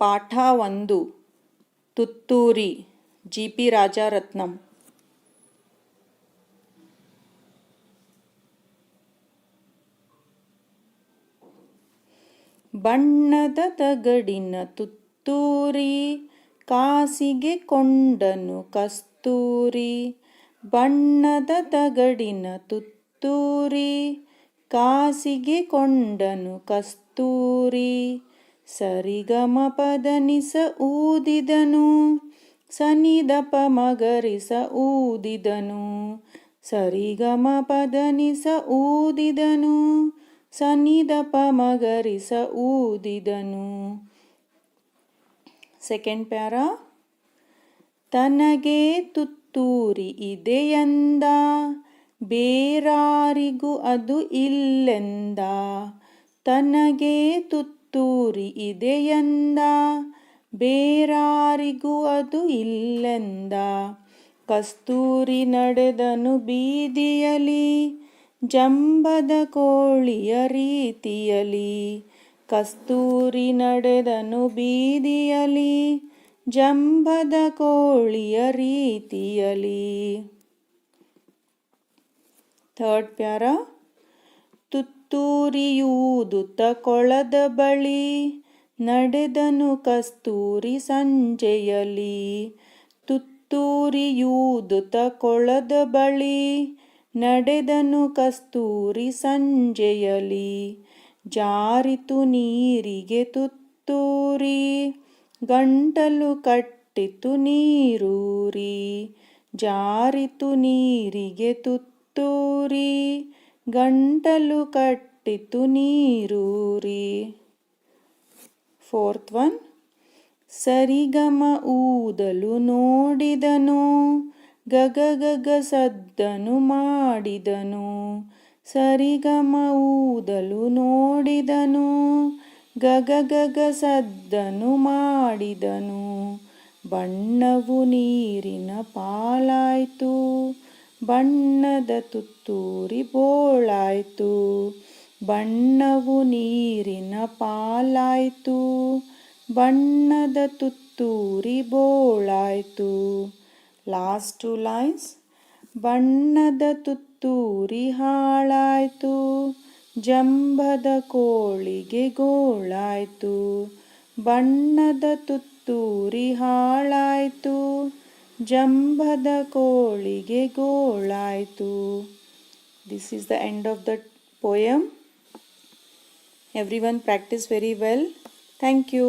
ಪಾಠ 1 ತುತ್ತೂರಿ ಜಿ.ಪಿ. ರಾಜರತ್ನಂ. ಬಣ್ಣದ ತಗಡಿನ ತುತ್ತೂರಿ ಕಾಸಿಗೆ ಕೊಂಡನು ಕಸ್ತೂರಿ. ಬಣ್ಣದ ತಗಡಿನ ತುತ್ತೂರಿ ಕಾಸಿಗೆ ಕೊಂಡನು ಕಸ್ತೂರಿ. ಸರಿಗಮ ಪದನಿಸ ಊದಿದನು ಸನಿದಪ ಮಗರಿಸ ಊದಿದನು. ಸರಿಗಮ ಪದನಿಸ ಊದಿದನು ಸನಿದಪ ಮಗರಿಸ ಊದಿದನು. Second para. ತನಗೆ ತುತ್ತೂರಿ ಇದೆಯಂದ ಬೇರಾರಿಗೂ ಅದು ಇಲ್ಲೆಂದ. ತನಗೆ ತುತ್ತೂರಿ ಇದೆಯಂದ ಬೇರಾರಿಗೂ ಅದು ಇಲ್ಲೆಂದ. ಕಸ್ತೂರಿ ನಡೆದನು ಬೀದಿಯಲಿ ಜಂಬದ ಕೋಳಿಯ ರೀತಿಯಲಿ. ಕಸ್ತೂರಿ ನಡೆದನು ಬೀದಿಯಲಿ ಜಂಬದ ಕೋಳಿಯ ರೀತಿಯಲಿ. Third para. ತುತ್ತೂರಿಯೂದುತ್ತ ಕೊಳದ ಬಳಿ ನಡೆದನು ಕಸ್ತೂರಿ ಸಂಜೆಯಲಿ. ತುತ್ತೂರಿಯೂದುತ್ತ ಕೊಳದ ಬಳಿ ನಡೆದನು ಕಸ್ತೂರಿ ಸಂಜೆಯಲಿ. ಜಾರಿತು ನೀರಿಗೆ ತುತ್ತೂರಿ ಗಂಟಲು ಕಟ್ಟಿತು ನೀರೂರಿ. ಜಾರಿತು ನೀರಿಗೆ ತುತ್ತೂರಿ ಗಂಟಲು ಕಟ್ಟಿತು ನೀರೂರಿ. Fourth one. ಸರಿಗಮ ಊದಲು ನೋಡಿದನು ಗಗ ಗಗ ಸದ್ದನು ಮಾಡಿದನು. ಸರಿಗಮ ಊದಲು ನೋಡಿದನು ಗಗ ಗಗ ಸದ್ದನು ಮಾಡಿದನು. ಬಣ್ಣವು ನೀರಿನ ಪಾಲಾಯ್ತು ಬಣ್ಣದ ತುತ್ತೂರಿ ಬೋಳಾಯ್ತು. ಬಣ್ಣವು ನೀರಿನ ಪಾಲಾಯ್ತು ಬಣ್ಣದ ತುತ್ತೂರಿ ಬೋಳಾಯ್ತು. Last 2 lines. ಬಣ್ಣದ ತುತ್ತೂರಿ ಹಾಳಾಯ್ತು ಜಂಬದ ಕೋಳಿಗೆ ಗೋಳಾಯ್ತು. ಬಣ್ಣದ ತುತ್ತೂರಿ ಹಾಳಾಯ್ತು ಜಂಬದ ಕೋಳಿಗೆ ಗೋಳಾಯ್ತು. This is the end of the poem. Everyone practice very well. Thank you.